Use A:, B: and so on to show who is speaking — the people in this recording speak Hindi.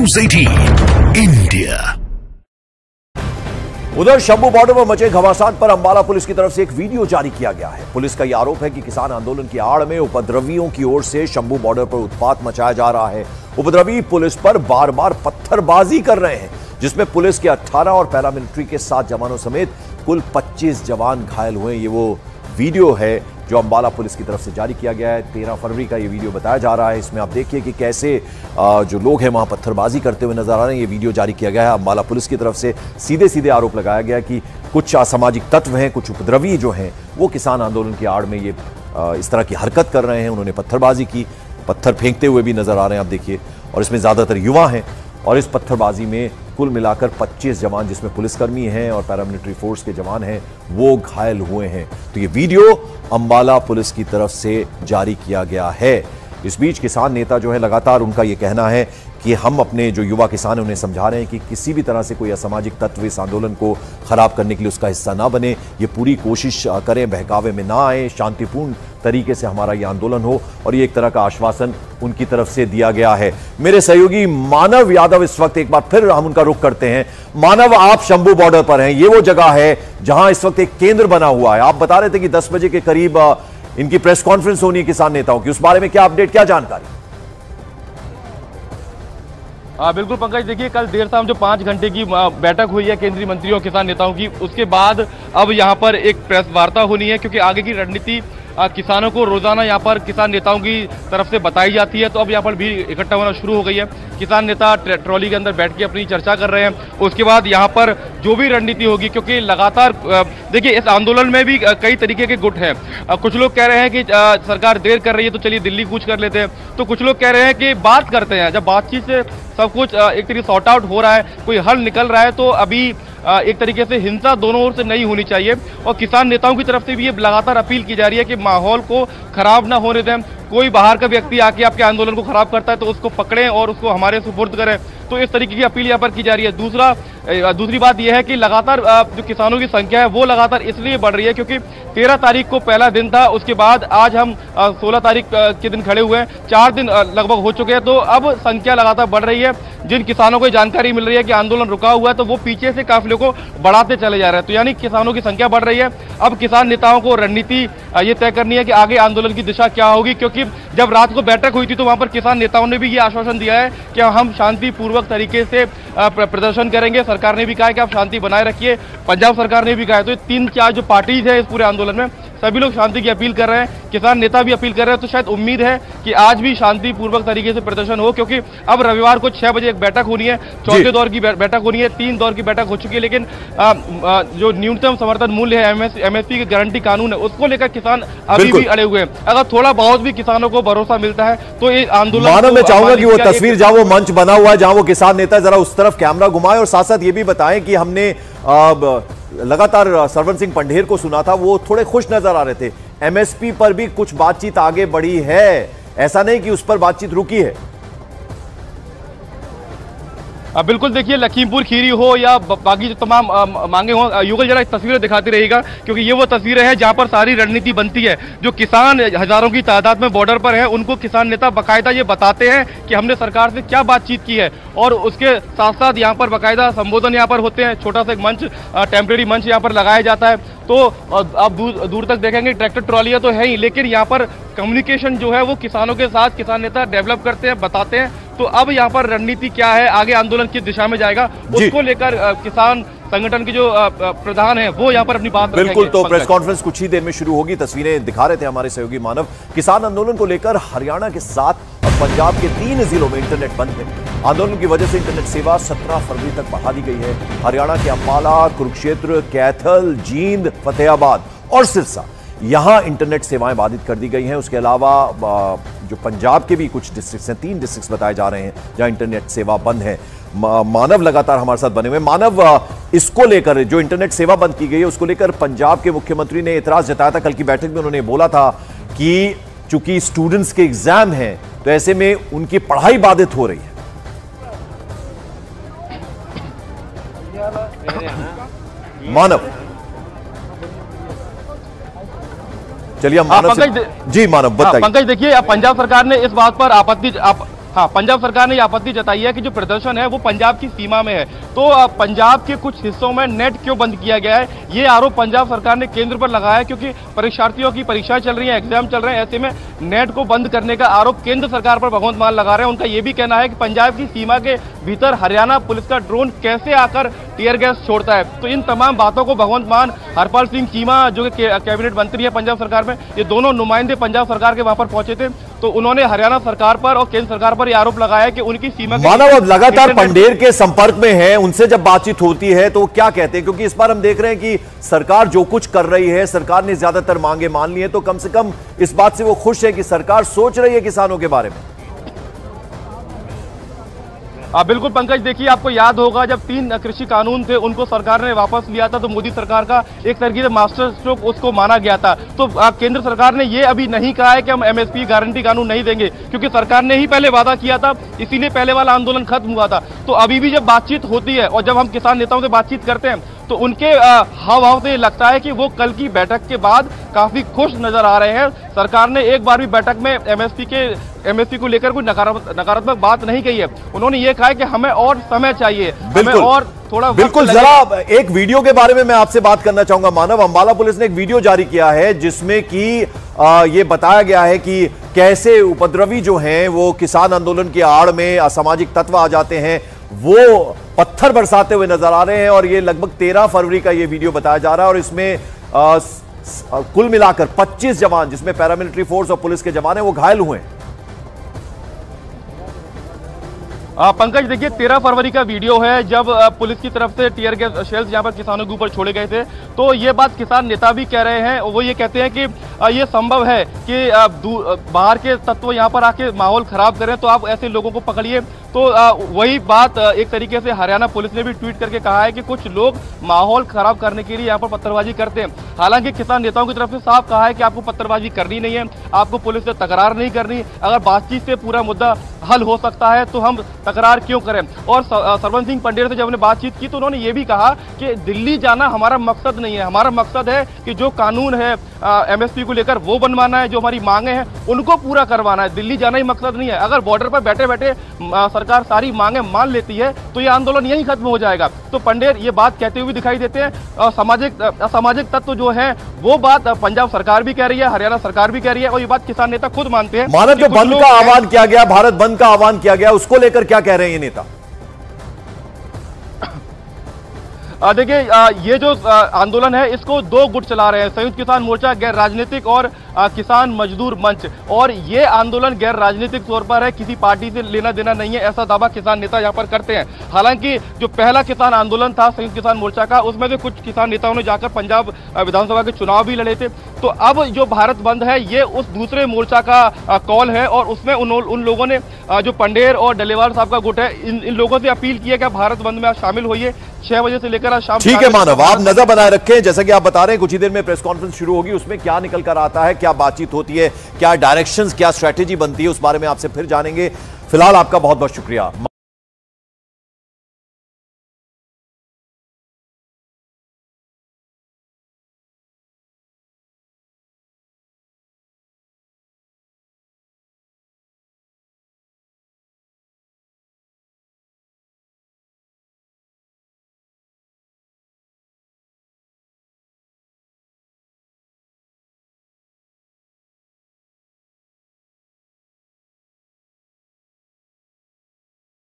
A: News 18 India.
B: उधर शंभू बॉर्डर पर मचे घमासान पर अंबाला पुलिस की तरफ से एक वीडियो जारी किया गया है। पुलिस का यह आरोप है कि किसान आंदोलन की आड़ में उपद्रवियों की ओर से शंभू बॉर्डर पर उत्पात मचाया जा रहा है। उपद्रवी पुलिस पर बार बार पत्थरबाजी कर रहे हैं, जिसमें पुलिस के 18 और पैरामिलिट्री के 7 जवानों समेत कुल 25 जवान घायल हुए। ये वो वीडियो है जो अंबाला पुलिस की तरफ से जारी किया गया है। 13 फरवरी का ये वीडियो बताया जा रहा है। इसमें आप देखिए कि कैसे जो लोग हैं वहां पत्थरबाजी करते हुए नजर आ रहे हैं। ये वीडियो जारी किया गया है अंबाला पुलिस की तरफ से। सीधे सीधे आरोप लगाया गया कि कुछ असामाजिक तत्व हैं, कुछ उपद्रवी जो हैं वो किसान आंदोलन की आड़ में ये इस तरह की हरकत कर रहे हैं। उन्होंने पत्थरबाजी की, पत्थर फेंकते हुए भी नजर आ रहे हैं आप देखिए, और इसमें ज्यादातर युवा हैं। और इस पत्थरबाजी में कुल मिलाकर 25 जवान, जिसमें पुलिसकर्मी हैं और पैरामिलिट्री फोर्स के जवान हैं, वो घायल हुए हैं। तो ये वीडियो अंबाला पुलिस की तरफ से जारी किया गया है। इस बीच किसान नेता जो है लगातार उनका ये कहना है कि हम अपने जो युवा किसान हैं उन्हें समझा रहे हैं कि किसी भी तरह से कोई असामाजिक तत्व इस आंदोलन को खराब करने के लिए उसका हिस्सा ना बने। ये पूरी कोशिश करें, बहकावे में ना आए, शांतिपूर्ण तरीके से हमारा ये आंदोलन हो। और ये एक तरह का आश्वासन उनकी तरफ से दिया गया है। मेरे सहयोगी मानव यादव इस वक्त एक बार फिर हम उनका रुख करते हैं। मानव, आप शंभू बॉर्डर पर हैं, ये वो जगह है जहां इस वक्त एक केंद्र बना हुआ है। आप बता रहे थे कि 10 बजे के करीब इनकी प्रेस कॉन्फ्रेंस होनी है किसान नेताओं की, उस बारे में क्या अपडेट, क्या जानकारी?
C: बिल्कुल पंकज, देखिए कल देर शाम जो 5 घंटे की बैठक हुई है केंद्रीय मंत्रियों और किसान नेताओं की, उसके बाद अब यहाँ पर एक प्रेस वार्ता होनी है, क्योंकि आगे की रणनीति किसानों को रोजाना यहाँ पर किसान नेताओं की तरफ से बताई जाती है। तो अब यहाँ पर भी इकट्ठा होना शुरू हो गई है। किसान नेता ट्रॉली के अंदर बैठ के अपनी चर्चा कर रहे हैं। उसके बाद यहाँ पर जो भी रणनीति होगी, क्योंकि लगातार देखिए इस आंदोलन में भी कई तरीके के गुट हैं। कुछ लोग कह रहे हैं कि सरकार देर कर रही है तो चलिए दिल्ली कूच कर लेते हैं, तो कुछ लोग कह रहे हैं कि बात करते हैं, जब बातचीत से सब कुछ एक तरीके सॉर्ट आउट हो रहा है, कोई हल निकल रहा है, तो अभी एक तरीके से हिंसा दोनों ओर से नहीं होनी चाहिए। और किसान नेताओं की तरफ से भी ये लगातार अपील की जा रही है कि माहौल को खराब ना होने दें। कोई बाहर का व्यक्ति आके आपके आंदोलन को खराब करता है तो उसको पकड़ें और उसको हमारे सुपुर्द करें। तो इस तरीके की अपील यहाँ पर की जा रही है। दूसरी बात यह है कि लगातार जो किसानों की संख्या है वो लगातार इसलिए बढ़ रही है क्योंकि 13 तारीख को पहला दिन था, उसके बाद आज हम 16 तारीख के दिन खड़े हुए हैं, 4 दिन लगभग हो चुके हैं। तो अब संख्या लगातार बढ़ रही है। जिन किसानों को जानकारी मिल रही है कि आंदोलन रुका हुआ है तो वो पीछे से काफिले को बढ़ाते चले जा रहे हैं। तो यानी किसानों की संख्या बढ़ रही है। अब किसान नेताओं को रणनीति ये तय करनी है कि आगे आंदोलन की दिशा क्या होगी, क्योंकि जब रात को बैठक हुई थी तो वहां पर किसान नेताओं ने भी ये आश्वासन दिया है कि हम शांतिपूर्वक तरीके से प्रदर्शन करेंगे। सरकार ने भी कहा है कि आप शांति बनाए रखिए, पंजाब सरकार ने भी कहा है। तो 3-4 जो पार्टीज है इस पूरे आंदोलन में, सभी लोग शांति की अपील कर रहे हैं, किसान नेता भी अपील कर रहे हैं। तो शायद उम्मीद है कि आज भी शांतिपूर्वक तरीके से प्रदर्शन हो, क्योंकि अब रविवार को 6 बजे एक बैठक होनी है, चौथे दौर की बैठक होनी है। 3 दौर की बैठक हो चुकी है, लेकिन जो न्यूनतम समर्थन मूल्य है, एमएसपी की गारंटी कानून है, उसको लेकर किसान अभी भी अड़े हुए हैं। अगर थोड़ा बहुत भी किसानों को भरोसा मिलता है तो ये आंदोलन,
B: मानव, मैं चाहूंगा कि वो तस्वीर जहां वो मंच बना हुआ है जहां वो किसान नेता, जरा उस तरफ कैमरा घुमाएं और साथ साथ ये भी बताएं कि हमने लगातार सरवन सिंह पंढेर को सुना था, वो थोड़े खुश नजर आ रहे थे। एमएसपी पर भी कुछ बातचीत आगे बढ़ी है, ऐसा नहीं कि उस पर बातचीत रुकी है।
C: बिल्कुल, देखिए लखीमपुर खीरी हो या बाकी जो तमाम मांगे हो, युगल जरा तस्वीरें दिखाती रहेगा, क्योंकि ये वो तस्वीरें हैं जहां पर सारी रणनीति बनती है। जो किसान हजारों की तादाद में बॉर्डर पर हैं, उनको किसान नेता बाकायदा ये बताते हैं कि हमने सरकार से क्या बातचीत की है, और उसके साथ साथ यहाँ पर बाकायदा संबोधन यहाँ पर होते हैं। छोटा सा एक मंच, टेम्परेरी मंच यहाँ पर लगाया जाता है। तो अब दूर तक देखेंगे ट्रैक्टर ट्रॉलियां तो है ही, लेकिन यहाँ पर कम्युनिकेशन जो है वो किसानों के साथ किसान नेता डेवलप करते हैं, बताते हैं। तो अब यहाँ पर रणनीति क्या है, आगे आंदोलन किस दिशा में जाएगा, उसको लेकर किसान संगठन के जो प्रधान है वो यहाँ पर अपनी बात रखेंगे।
B: बिल्कुल, तो प्रेस कॉन्फ्रेंस कुछ ही देर में शुरू होगी। तस्वीरें दिखा रहे थे हमारे सहयोगी मानव। किसान आंदोलन को लेकर हरियाणा के साथ अब पंजाब के 3 जिलों में इंटरनेट बंद है। आंदोलन की वजह से इंटरनेट सेवा 17 फरवरी तक बढ़ा दी गई है। हरियाणा के अंबाला, कुरुक्षेत्र, कैथल, जींद, फतेहाबाद और सिरसा, यहां इंटरनेट सेवाएं बाधित कर दी गई हैं। उसके अलावा जो पंजाब के भी कुछ डिस्ट्रिक्ट्स हैं, 3 डिस्ट्रिक्ट्स बताए जा रहे हैं जहां इंटरनेट सेवा बंद है। मानव लगातार हमारे साथ बने हुए। मानव, इसको लेकर जो इंटरनेट सेवा बंद की गई है उसको लेकर पंजाब के मुख्यमंत्री ने एतराज जताया था। कल की बैठक में उन्होंने बोला था कि चूंकि स्टूडेंट्स के एग्जाम हैं तो ऐसे में उनकी पढ़ाई बाधित हो रही है। मानव, चलिए हम मानव जी, मानव बताइए।
C: पंकज, देखिए पंजाब सरकार ने इस बात पर आपत्ति हाँ, पंजाब सरकार ने ये आपत्ति जताई है कि जो प्रदर्शन है वो पंजाब की सीमा में है, तो पंजाब के कुछ हिस्सों में नेट क्यों बंद किया गया है, ये आरोप पंजाब सरकार ने केंद्र पर लगाया है, क्योंकि परीक्षार्थियों की परीक्षाएं चल रही हैं, एग्जाम चल रहे हैं, ऐसे में नेट को बंद करने का आरोप केंद्र सरकार पर भगवंत मान लगा रहे हैं। उनका ये भी कहना है कि पंजाब की सीमा के भीतर हरियाणा पुलिस का ड्रोन कैसे आकर टीयर गैस छोड़ता है। तो इन तमाम बातों को भगवंत मान, हरपाल सिंह चीमा जो कि कैबिनेट मंत्री है पंजाब सरकार में, ये दोनों नुमाइंदे पंजाब सरकार के वहां पर पहुंचे थे, तो उन्होंने हरियाणा सरकार पर और केंद्र सरकार पर यह आरोप लगाया कि उनकी सीमा
B: मानव अब लगातार पंडेर के संपर्क में है, उनसे जब बातचीत होती है तो क्या कहते हैं, क्योंकि इस बार हम देख रहे हैं कि सरकार जो कुछ कर रही है, सरकार ने ज्यादातर मांगे मान ली है, तो कम से कम इस बात से वो खुश है कि सरकार सोच रही है किसानों के बारे में।
C: बिल्कुल पंकज, देखिए आपको याद होगा जब 3 कृषि कानून थे उनको सरकार ने वापस लिया था, तो मोदी सरकार का एक तरीके से मास्टर स्ट्रोक उसको माना गया था। तो केंद्र सरकार ने ये अभी नहीं कहा है कि हम एमएसपी गारंटी कानून नहीं देंगे, क्योंकि सरकार ने ही पहले वादा किया था, इसीलिए पहले वाला आंदोलन खत्म हुआ था। तो अभी भी जब बातचीत होती है और जब हम किसान नेताओं से बातचीत करते हैं तो उनके हाव भाव से लगता है कि वो कल की बैठक के बाद काफी खुश नजर आ रहे हैं। सरकार ने एक बार भी बैठक में एमएसपी को लेकर कोई नकारात्मक बात नहीं कही है। उन्होंने ये कहा है कि हमें और समय चाहिए, हमें और थोड़ा
B: बिल्कुल। जरा एक वीडियो के बारे में मैं आपसे बात करना चाहूंगा मानव। अंबाला पुलिस ने एक वीडियो जारी किया है जिसमें कि ये बताया गया है कि कैसे उपद्रवी जो हैं वो किसान आंदोलन की आड़ में असामाजिक तत्व आ जाते हैं, वो पत्थर बरसाते हुए नजर आ रहे हैं। और ये लगभग 13 फरवरी का ये वीडियो बताया जा रहा है और इसमें कुल मिलाकर 25 जवान, जिसमें पैरामिलिट्री फोर्स और पुलिस के जवान हैं, वो घायल हुए हैं।
C: पंकज देखिए 13 फरवरी का वीडियो है जब पुलिस की तरफ से टीयर गैस शेल्स यहां पर किसानों के ऊपर छोड़े गए थे। तो ये बात किसान नेता भी कह रहे हैं, वो ये कहते हैं कि ये संभव है कि बाहर के तत्व यहां पर आके माहौल खराब करें, तो आप ऐसे लोगों को पकड़िए। तो वही बात एक तरीके से हरियाणा पुलिस ने भी ट्वीट करके कहा है कि कुछ लोग माहौल खराब करने के लिए यहाँ पर पत्थरबाजी करते हैं। हालांकि किसान नेताओं की तरफ से साफ कहा है कि आपको पत्थरबाजी करनी नहीं है, आपको पुलिस से तकरार नहीं करनी। अगर बातचीत से पूरा मुद्दा हल हो सकता है तो हम तकरार क्यों करें। और सरवन सिंह पंडेर से जब हमने बातचीत की तो उन्होंने ये भी कहा कि दिल्ली जाना हमारा मकसद नहीं है, हमारा मकसद है कि जो कानून है एमएसपी को लेकर वो बनवाना है, जो हमारी मांगे हैं उनको पूरा करवाना है, दिल्ली जाना ही मकसद नहीं है। अगर बॉर्डर पर बैठे बैठे सरकार सारी मांगे मान लेती है तो ये आंदोलन यहीं खत्म हो जाएगा। तो पंडेर ये बात कहते हुए दिखाई देते हैं। असामाजिक तत्व जो है वो बात पंजाब सरकार भी कह रही है, हरियाणा सरकार भी कह रही है और ये बात किसान नेता खुद मानते हैं।
B: मानव, जो बंद का आह्वान किया गया, भारत बंद का आह्वान किया गया, उसको लेकर क्या कह रहे हैं ये नेता?
C: देखिए ये जो आंदोलन है इसको 2 गुट चला रहे हैं, संयुक्त किसान मोर्चा गैर राजनीतिक और किसान मजदूर मंच। और ये आंदोलन गैर राजनीतिक तौर पर है, किसी पार्टी से लेना देना नहीं है, ऐसा दावा किसान नेता यहाँ पर करते हैं। हालांकि जो पहला किसान आंदोलन था संयुक्त किसान मोर्चा का, उसमें से कुछ किसान नेताओं ने जाकर पंजाब विधानसभा के चुनाव भी लड़े थे। तो अब जो भारत बंद है ये उस दूसरे मोर्चा का कॉल है और उसमें उन लोगों ने जो पंडेर और डलेवाल साहब का गुट है, इन लोगों से अपील की है कि भारत बंद में आप शामिल होइए 6 बजे से लेकर आज शाम।
B: ठीक है मानव, आप नजर बनाए रखें। जैसा कि आप बता रहे हैं कुछ ही देर में प्रेस कॉन्फ्रेंस शुरू होगी, उसमें क्या निकल कर आता है, क्या बातचीत होती है, क्या डायरेक्शंस, क्या स्ट्रैटेजी बनती है, उस बारे में आपसे फिर जानेंगे। फिलहाल आपका बहुत बहुत शुक्रिया।